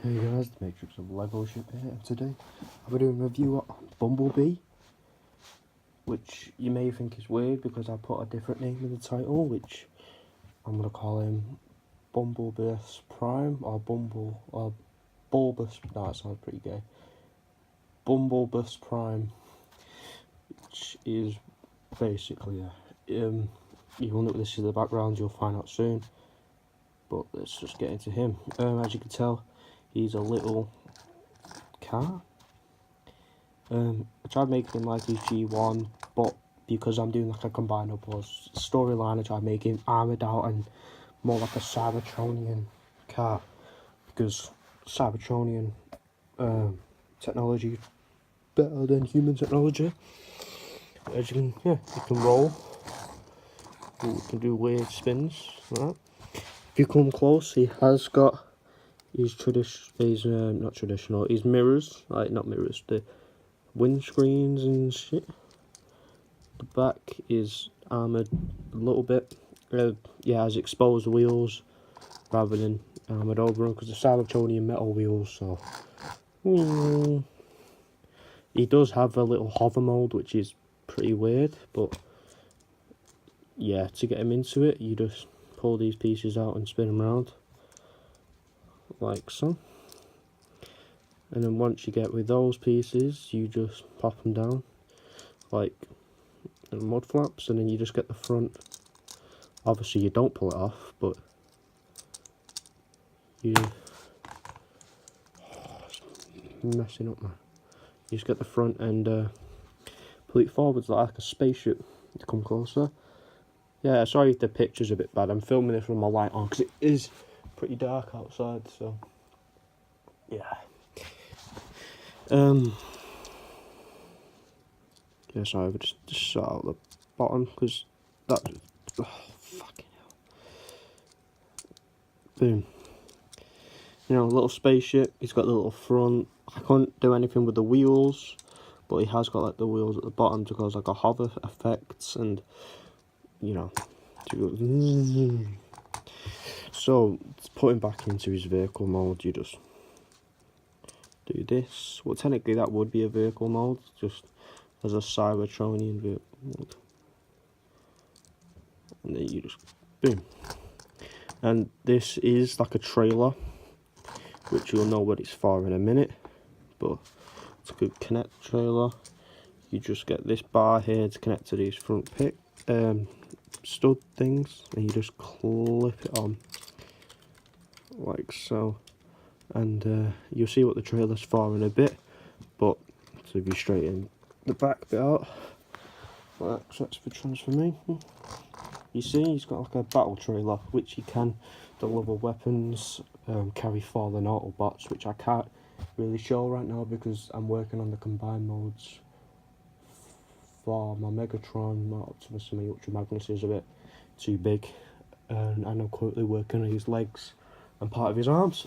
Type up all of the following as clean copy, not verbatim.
Hey guys, the Matrix of Lego ship here, and today I'll be doing a review on Bumblebee, which you may think is weird because I put a different name in the title, which I'm going to call him Bumblebee Prime, or Bulbous, no, that sounds pretty gay, Bumblebee Prime, which is basically, you will know this is the background, you'll find out soon, but let's just get into him. As you can tell, he's a little car. I tried making him like his G1, but because I'm doing like a combinable storyline, I tried making him armoured out and more like a Cybertronian car, because Cybertronian technology is better than human technology. As you can, you can roll, you can do weird spins, right? If you come close, he has got his not traditional, his mirrors, like not mirrors, the windscreens and shit. The back is armoured a little bit, has exposed wheels rather than armoured over them, because the Cybertronian metal wheels, so he does have a little hover mode, which is pretty weird, but yeah, to get him into it, you just pull these pieces out and spin them around like so, and then once you get with those pieces, you just pop them down like mud flaps, and then you just get the front. Obviously you don't pull it off, but it's messing up, man. You just get the front and pull it forwards like a spaceship to come closer. Yeah, sorry if the picture's a bit bad, I'm filming this with my light on because it is pretty dark outside, so yeah. Yeah, sorry, but just shut out the bottom because that. Oh, fucking hell. Boom. You know, a little spaceship. He's got the little front. I couldn't do anything with the wheels, but he has got like the wheels at the bottom to cause like a hover effects, and you know, so to put him back into his vehicle mode, you just do this. Well, technically that would be a vehicle mode, just as a Cybertronian vehicle mode. And then you just boom. And this is like a trailer, which you'll know what it's for in a minute, but it's a good connect trailer. You just get this bar here to connect to these front stud things, and you just clip it on like so, and you'll see what the trailer's for in a bit, but to be straight in the back bit out, right, so that's for transformation. You see he's got like a battle trailer which he can deliver weapons, carry fallen Autobots, which I can't really show right now because I'm working on the combined modes for my Megatron. My Optimus and my Ultra Magnus is a bit too big, and I'm currently working on his legs and part of his arms.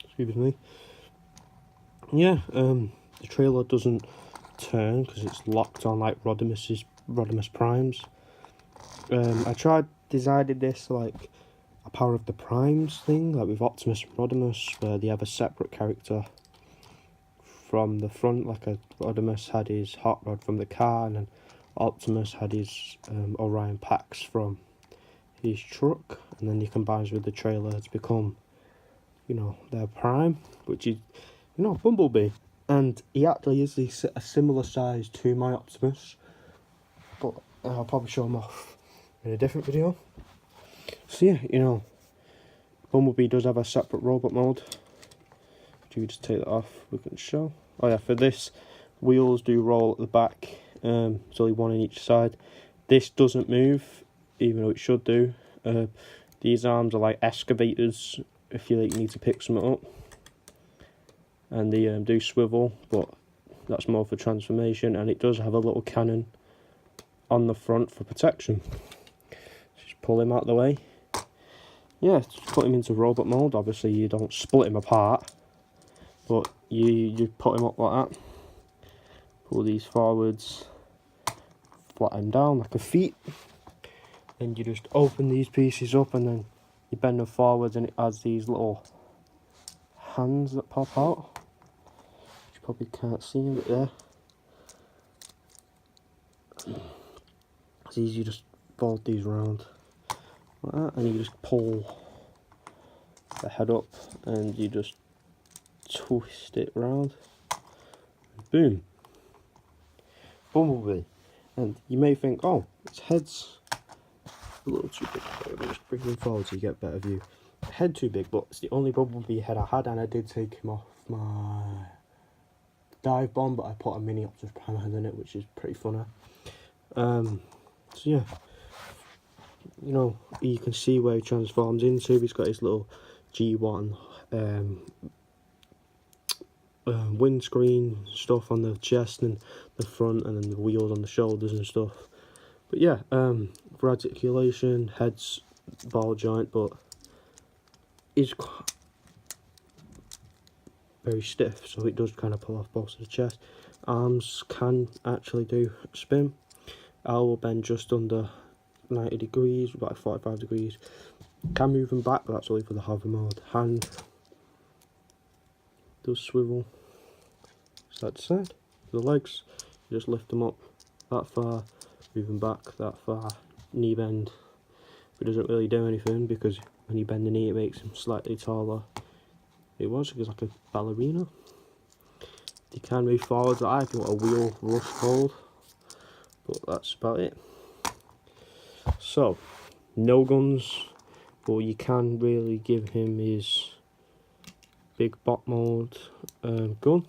Excuse me. Yeah, the trailer doesn't turn because it's locked on like Rodimus Primes. I tried designing this like a Power of the Primes thing, like with Optimus and Rodimus, where they have a separate character from the front, like a Rodimus had his hot rod from the car, and then Optimus had his Orion Pax from his truck, and then he combines with the trailer to become, you know, their Prime, which is, you know, Bumblebee. And he actually is a similar size to my Optimus, but I'll probably show him off in a different video. So yeah, you know, Bumblebee does have a separate robot mode. If you just take that off, we can show. Oh yeah, for this, wheels do roll at the back, it's only one on each side. This doesn't move, even though it should do. These arms are like excavators if you need to pick something up, and they do swivel, but that's more for transformation. And it does have a little cannon on the front for protection. Just pull him out of the way. Yeah, just put him into robot mode. Obviously you don't split him apart, but you put him up like that, pull these forwards, flatten him down like a feet, and you just open these pieces up, and then you bend them forwards, and it has these little hands that pop out. You probably can't see them, but there. It's easy, you just fold these around like that, and you just pull the head up and you just twist it round. Boom. Bumblebee. And you may think, oh, its head's a little too big. Let me just bring him forward so you get a better view. Head too big, but it's the only bumblebee head I had, and I did take him off my dive bomb, but I put a mini Optimus Prime head in it, which is pretty funny. So yeah, you know, you can see where he transforms into. He's got his little G1 windscreen stuff on the chest and the front, and then the wheels on the shoulders and stuff. But yeah, for articulation, head's ball joint, but is very stiff, so it does kind of pull off both of the chest. Arms can actually do spin. Elbow bend just under 90 degrees, about 45 degrees. Can move them back, but that's only for the hover mode. Hand does swivel side to side. The legs, you just lift them up that far, move them back that far. Knee bend, it doesn't really do anything because when you bend the knee, it makes him slightly taller. It was like a ballerina. You can move forwards like that if you want a wheel rush hold, but that's about it. So, no guns, but you can really give him his big bot mode gun,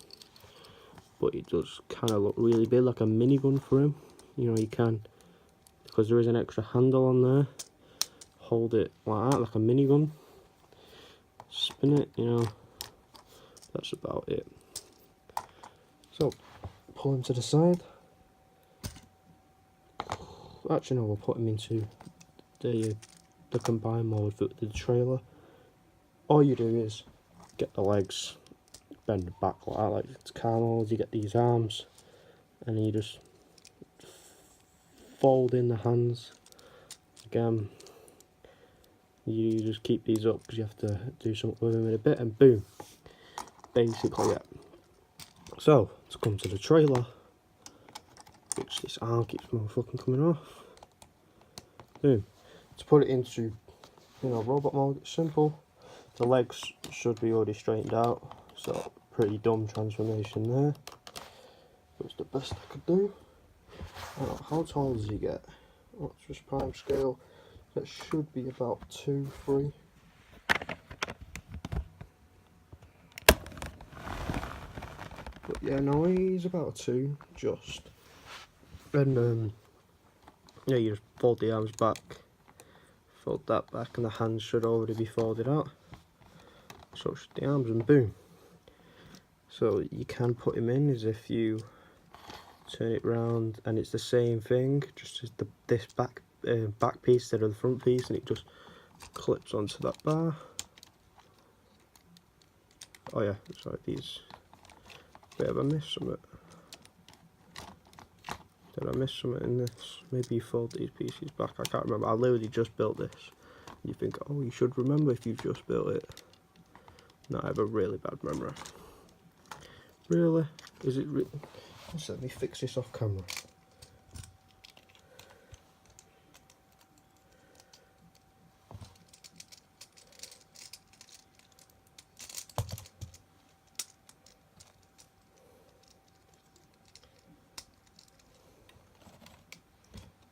but it does kind of look really big, like a minigun for him. You know, you can, because there is an extra handle on there, hold it like that, like a minigun, spin it, you know, that's about it. So, pull him to the side. Actually no, we'll put him into the combined mode for the trailer. All you do is get the legs, bend the back like that, like it's car mode. You get these arms, and then you just fold in the hands. Again, you just keep these up because you have to do something with them in a bit, and boom, basically it. So, let's come to the trailer, which this arm keeps motherfucking coming off. Boom. To put it into, you know, robot mode, it's simple. The legs should be already straightened out, so pretty dumb transformation there. But it's the best I could do. How tall does he get? Optimus Prime scale, that should be about 2, 3. But yeah, no, he's about a 2, just. And yeah, you just fold the arms back, fold that back, and the hands should already be folded out. So should the arms, and boom. So you can put him in as if you turn it round, and it's the same thing, just as this back piece instead of the front piece, and it just clips onto that bar. Oh yeah, sorry, these. Have I missed something? Did I miss something in this? Maybe you fold these pieces back, I can't remember. I literally just built this. You think, oh, you should remember if you've just built it. No, I have a really bad memory. Really? Is it let me fix this off camera.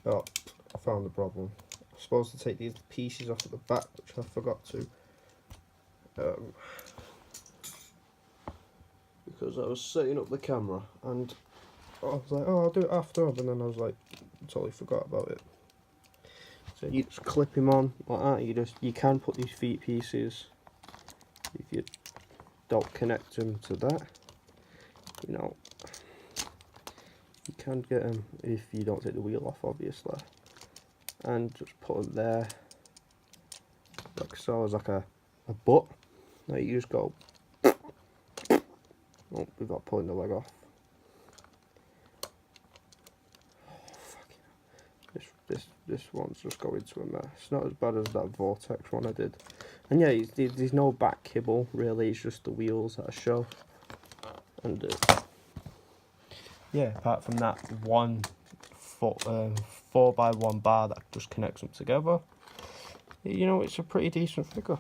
Oh, I found the problem. I'm supposed to take these pieces off at the back, which I forgot to. Because I was setting up the camera, and I was like, oh, I'll do it after, and then I was like, totally forgot about it. So you just clip him on like that. You can put these feet pieces, if you don't connect them to that, you know, you can get them if you don't take the wheel off, obviously, and just put them there, like so, as like a butt. Now you just go, oh, without pulling the leg off. This one's just going to a mess. Not as bad as that Vortex one I did. And yeah, there's no back kibble really, it's just the wheels that I show. And yeah, apart from that 4x1 bar that just connects them together, you know, it's a pretty decent figure.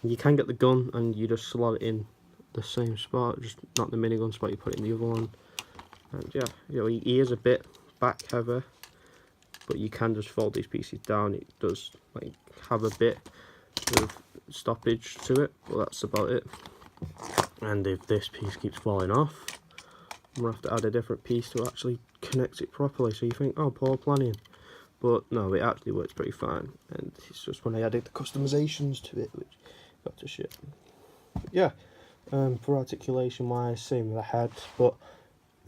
You can get the gun and you just slot it in the same spot, just not the minigun spot, you put it in the other one. And yeah, you know, he is a bit back heavy, but you can just fold these pieces down. It does like have a bit of stoppage to it, but that's about it. And if this piece keeps falling off, I'm gonna have to add a different piece to actually connect it properly. So you think, oh, poor planning, but no, it actually works pretty fine. And it's just when I added the customizations to it, which got to shit. But yeah, for articulation wise, same with the head, but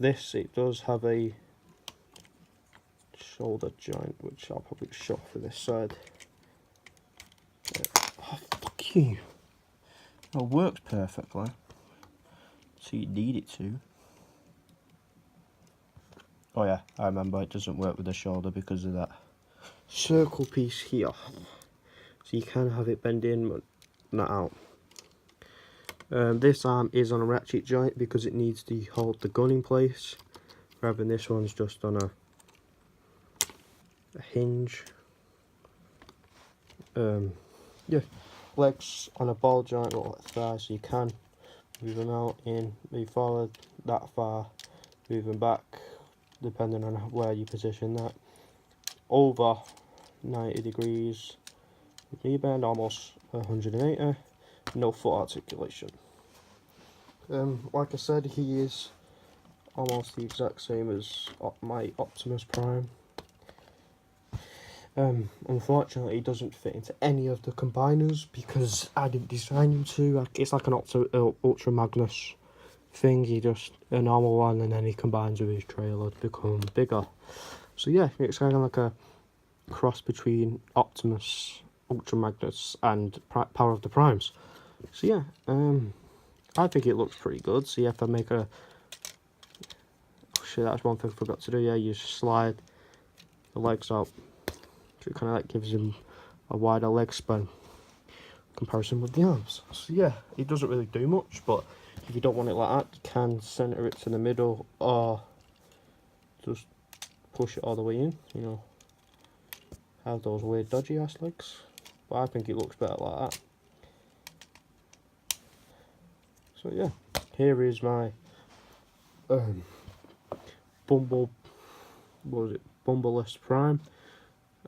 this, it does have a shoulder joint, which I'll probably show for this side. Oh, fuck you. It works perfectly, so you need it to. Oh yeah, I remember, it doesn't work with the shoulder because of that circle piece here. So you can have it bend in, but not out. This arm is on a ratchet joint because it needs to hold the gun in place, rather than this one's just on a hinge. Yeah, legs on a ball joint, look like thighs, so you can move them out, in, move forward that far, move them back, depending on where you position that. Over 90 degrees, knee bend almost 180, no foot articulation. Like I said, he is almost the exact same as my Optimus Prime. Unfortunately, he doesn't fit into any of the combiners because I didn't design him to. It's like an Ultra Magnus thing. He just a normal one, and then he combines with his trailer to become bigger. So yeah, it's kind of like a cross between Optimus, Ultra Magnus, and Power of the Primes. So yeah, I think it looks pretty good. So yeah, if I make a... Oh shit, that's one thing I forgot to do. Yeah, you slide the legs out. So it kind of like gives him a wider leg span comparison with the arms. So yeah, it doesn't really do much, but if you don't want it like that, you can center it to the middle or just push it all the way in, you know, have those weird dodgy ass legs. But I think it looks better like that. So yeah, here is my Bumbleless Prime,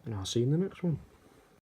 and I'll see you in the next one.